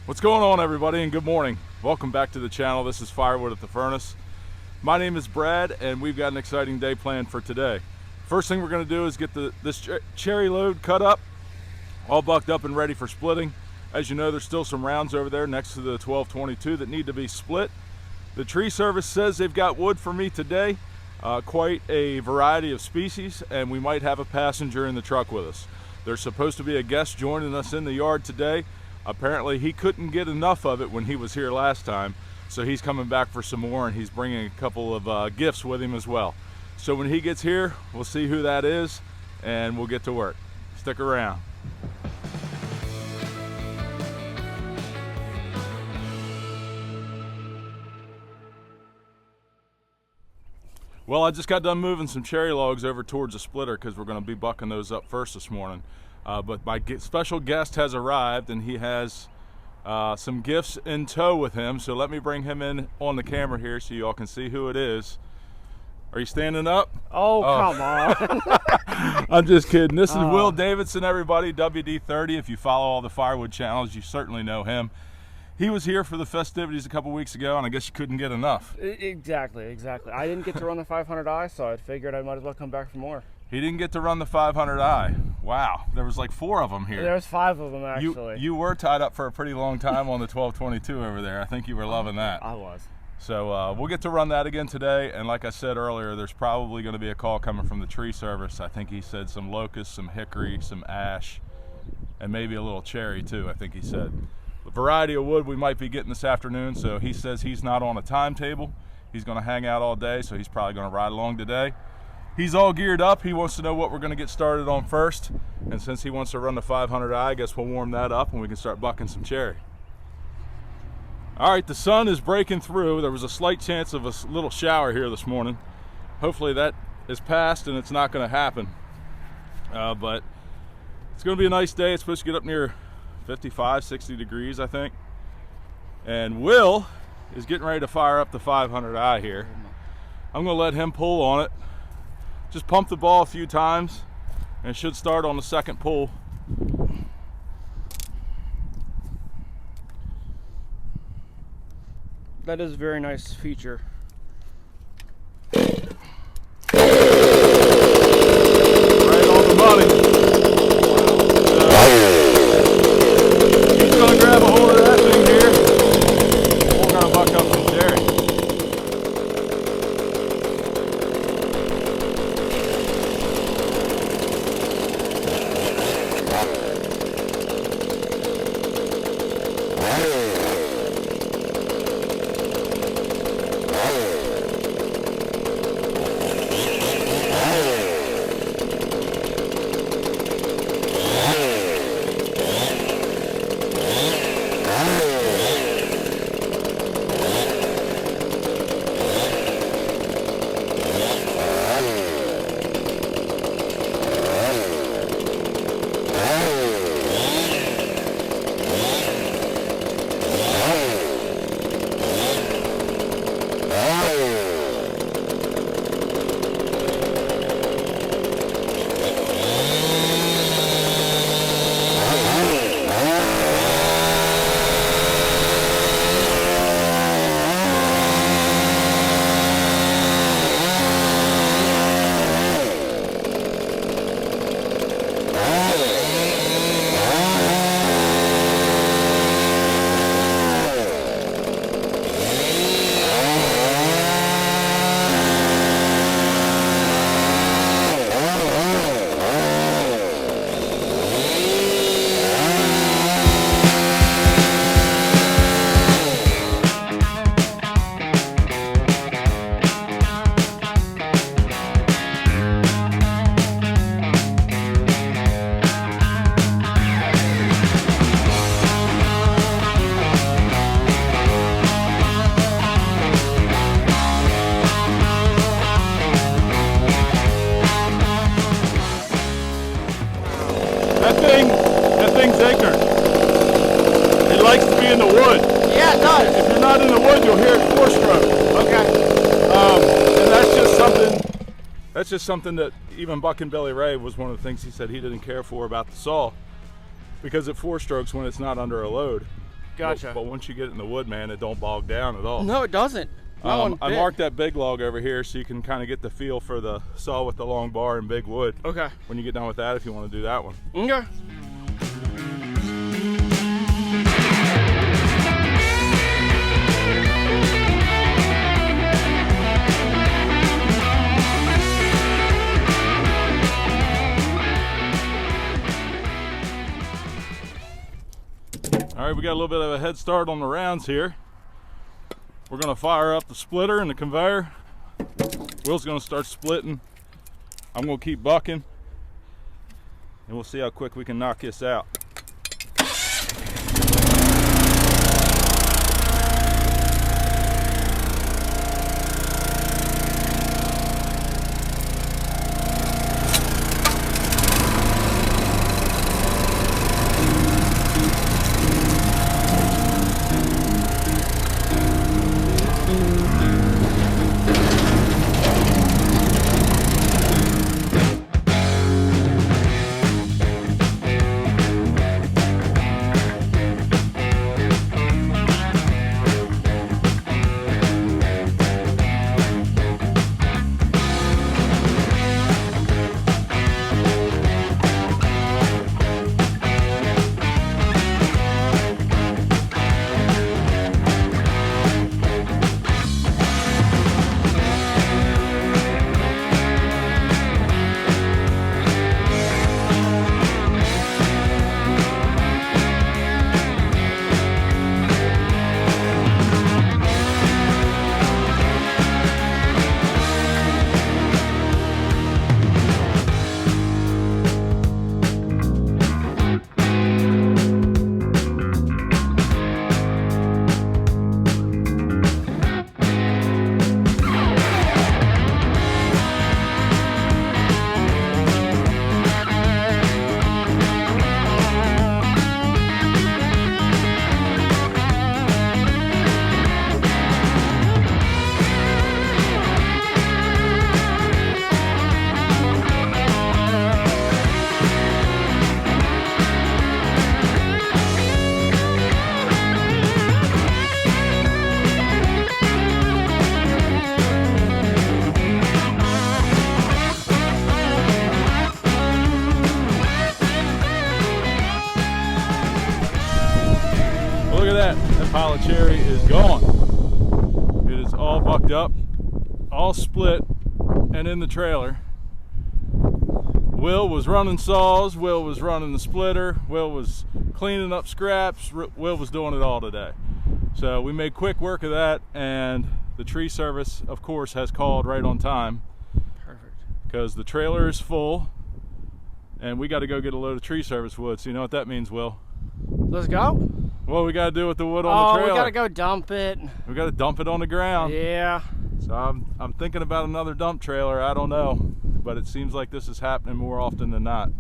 What's going on, everybody, and good morning. Welcome back to the channel. This is Firewood at the Furnace. My name is Brad, and we've got an exciting day planned for today. First thing we're going to do is get this cherry load cut up, all bucked up and ready for splitting. As you know, there's still some rounds over there next to the 1222 that need to be split. The tree service says they've got wood for me today, quite a variety of species, and we might have a passenger in the truck with us. There's supposed to be a guest joining us in the yard today. Apparently he couldn't get enough of it when he was here last time, so he's coming back for some more, and he's bringing a couple of gifts with him as well. So when he gets here, we'll see who that is, and we'll get to work. Stick around. Well, I just got done moving some cherry logs over towards the splitter because we're going to be bucking those up first this morning. But my special guest has arrived, and he has some gifts in tow with him. So let me bring him in on the camera here so you all can see who it is. Are you standing up? Oh. Come on. I'm just kidding. This is Will Davidson, everybody, WD-30. If you follow all the firewood channels, you certainly know him. He was here for the festivities a couple weeks ago, and I guess you couldn't get enough. Exactly. I didn't get to run the 500i, so I figured I might as well come back for more. He didn't get to run the 500i. Wow, there was like 4 of them here. There's 5 of them, actually. You were tied up for a pretty long time on the 1222 over there. I think you were loving that. I was. So we'll get to run that again today, and like I said earlier, there's probably going to be a call coming from the tree service. I think he said some locust, some hickory, some ash, and maybe a little cherry too, I think he said. A variety of wood we might be getting this afternoon, so he says he's not on a timetable. He's going to hang out all day, so he's probably going to ride along today. He's all geared up. He wants to know what we're going to get started on first, and since he wants to run the 500i, I guess we'll warm that up and we can start bucking some cherry. All right, the sun is breaking through. There was a slight chance of a little shower here this morning. Hopefully that is past and it's not going to happen, but it's going to be a nice day. It's supposed to get up near 55, 60 degrees, I think. And Will is getting ready to fire up the 500i here. I'm going to let him pull on it. Just pump the ball a few times, and it should start on the second pull. That is a very nice feature. Right on the money. He's going to grab a hold of that thing here. We're going to buck up some cherry. That thing's ignorant. It likes to be in the wood. Yeah, it does. If you're not in the wood, you'll hear it 4-stroke. Okay. And that's just something that even Bucking Billy Ray was one of the things he said he didn't care for about the saw, because it 4-strokes when it's not under a load. Gotcha. But once you get it in the wood, man, it don't bog down at all. No, it doesn't. I marked that big log over here so you can kind of get the feel for the saw with the long bar and big wood. Okay. When you get done with that, if you want to do that one. Okay. All right, we got a little bit of a head start on the rounds here. We're gonna fire up the splitter and the conveyor. Will's gonna start splitting. I'm gonna keep bucking, and we'll see how quick we can knock this out. That pile of cherry is gone. It is all bucked up, all split, and in the trailer. Will was running saws, Will was running the splitter, Will was cleaning up scraps, Will was doing it all today. So we made quick work of that, and the tree service, of course, has called right on time. Perfect. Because the trailer is full, and we got to go get a load of tree service wood. So you know what that means, Will? Let's go. What we got to do with the wood on the trailer? We got to go dump it. We got to dump it on the ground. Yeah. So I'm thinking about another dump trailer. I don't know, but it seems like this is happening more often than not.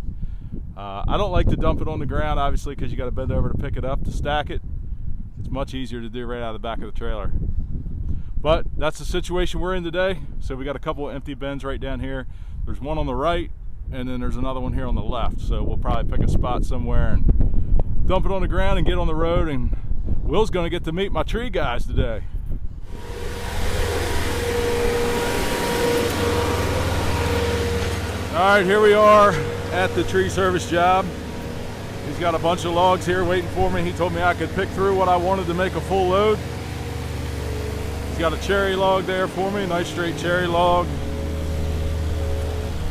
I don't like to dump it on the ground, obviously, because you got to bend over to pick it up to stack it. It's much easier to do right out of the back of the trailer. But that's the situation we're in today. So we got a couple of empty bins right down here. There's one on the right, and then there's another one here on the left. So we'll probably pick a spot somewhere and dump it on the ground and get on the road, and Will's gonna get to meet my tree guys today. All right, here we are at the tree service job. He's got a bunch of logs here waiting for me. He told me I could pick through what I wanted to make a full load. He's got a cherry log there for me, nice straight cherry log.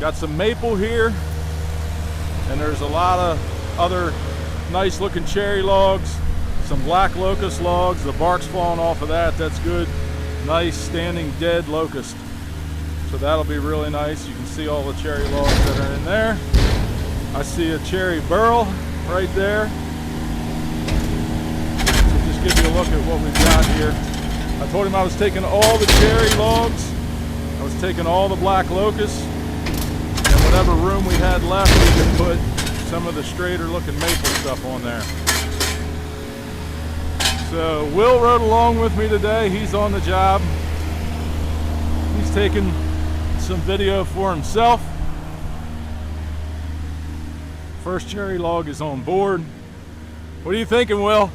Got some maple here, and there's a lot of other nice looking cherry logs, some black locust logs. The bark's falling off of that. That's good. Nice standing dead locust. So that'll be really nice. You can see all the cherry logs that are in there. I see a cherry burl right there. So just give you a look at what we've got here. I told him I was taking all the cherry logs. I was taking all the black locusts, and whatever room we had left, we could put some of the straighter looking maple stuff on there. So Will rode along with me today. He's on the job. He's taking some video for himself. First cherry log is on board. What are you thinking, Will?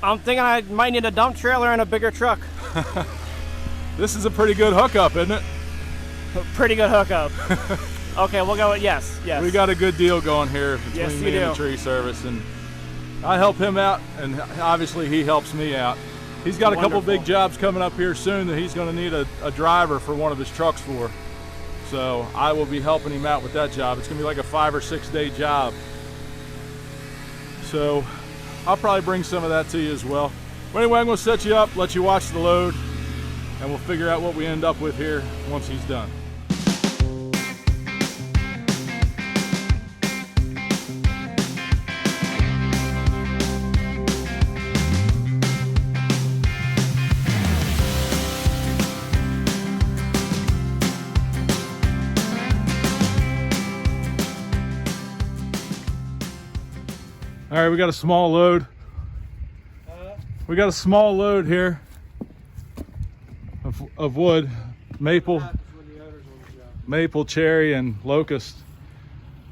I'm thinking I might need a dump trailer and a bigger truck. This is a pretty good hookup, isn't it? Pretty good hookup. Okay, we'll go with yes. We got a good deal going here between Yes, me and the tree service, and I help him out, and obviously he helps me out. He's got a couple big jobs coming up here soon that he's going to need a driver for one of his trucks for. So I will be helping him out with that job. It's going to be like a 5 or 6 day job. So I'll probably bring some of that to you as well. But anyway, I'm going to set you up, let you watch the load, and we'll figure out what we end up with here once he's done. All right, we got a small load. We got a small load here of wood, maple, cherry, and locust.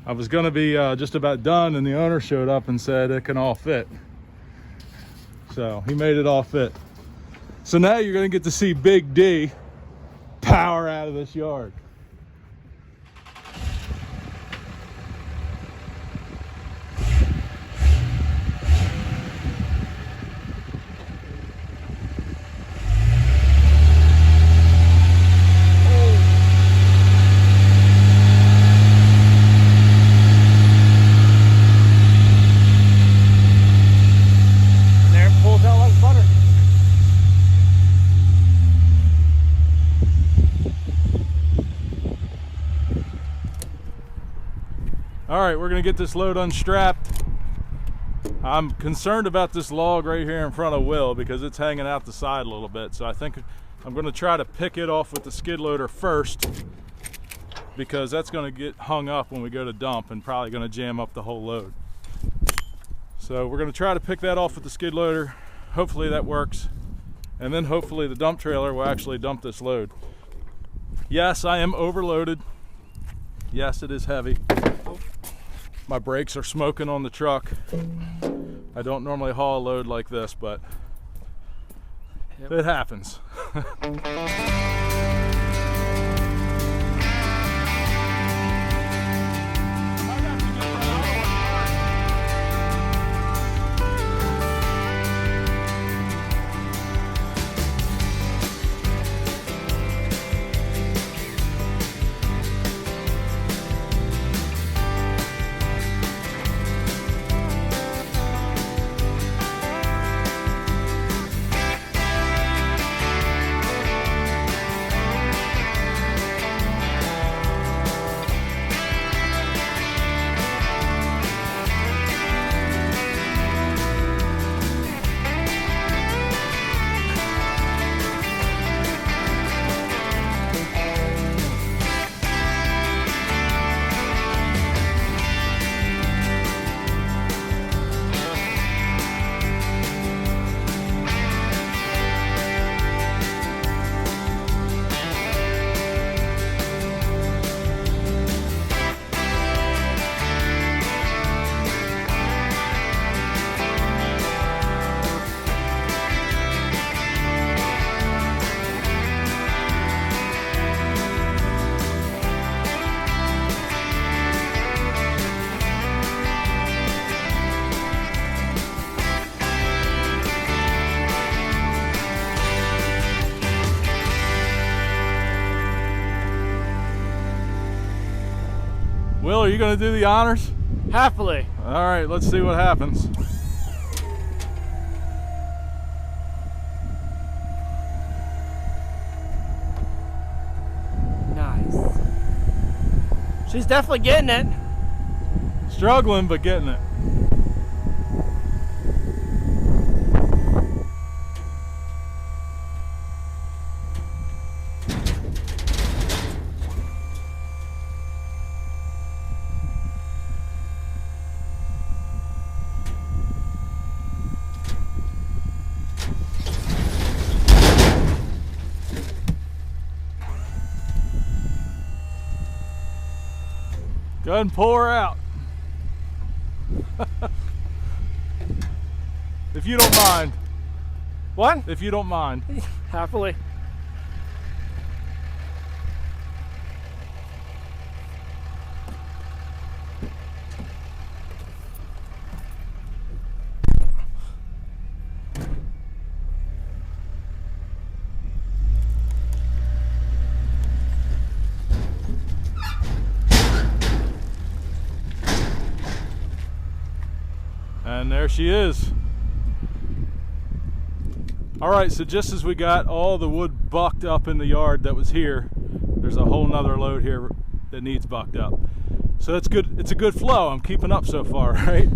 I was gonna be just about done, and the owner showed up and said it can all fit. So he made it all fit. So now you're gonna get to see Big D power out of this yard. All right, we're gonna get this load unstrapped. I'm concerned about this log right here in front of Will because it's hanging out the side a little bit. So I think I'm gonna try to pick it off with the skid loader first, because that's gonna get hung up when we go to dump and probably gonna jam up the whole load. So we're gonna try to pick that off with the skid loader. Hopefully that works. And then hopefully the dump trailer will actually dump this load. Yes, I am overloaded. Yes, it is heavy. My brakes are smoking on the truck. I don't normally haul a load like this, but it happens. Will, are you going to do the honors? Happily. All right, let's see what happens. Nice. She's definitely getting it. Struggling, but getting it. Go ahead and pull her out. If you don't mind. What? If you don't mind. Happily. And there she is. All right, so just as we got all the wood bucked up in the yard that was here, there's a whole nother load here that needs bucked up. So that's good. It's a good flow. I'm keeping up so far, right?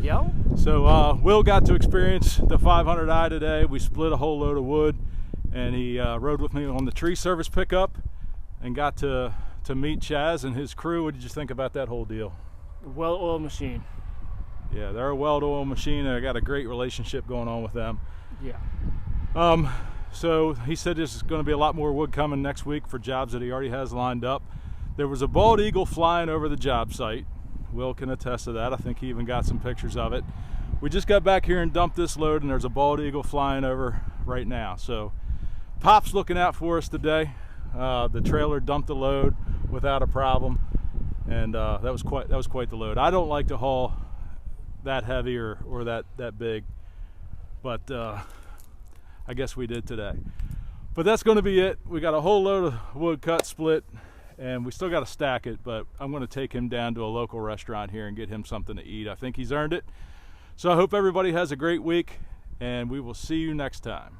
Yep. So Will got to experience the 500i today. We split a whole load of wood, and he rode with me on the tree service pickup and got to meet Chaz and his crew. What did you think about that whole deal? Well-oiled machine. Yeah, they're a well-oiled machine. I got a great relationship going on with them. Yeah. So he said there's going to be a lot more wood coming next week for jobs that he already has lined up. There was a bald eagle flying over the job site. Will can attest to that. I think he even got some pictures of it. We just got back here and dumped this load, and there's a bald eagle flying over right now. So Pop's looking out for us today. The trailer dumped the load without a problem, and that was quite the load. I don't like to haul that heavy or that big, but I guess we did today. But that's going to be it. We got a whole load of wood cut, split, and we still got to stack it, but I'm going to take him down to a local restaurant here and get him something to eat. I think he's earned it. So I hope everybody has a great week, and we will see you next time.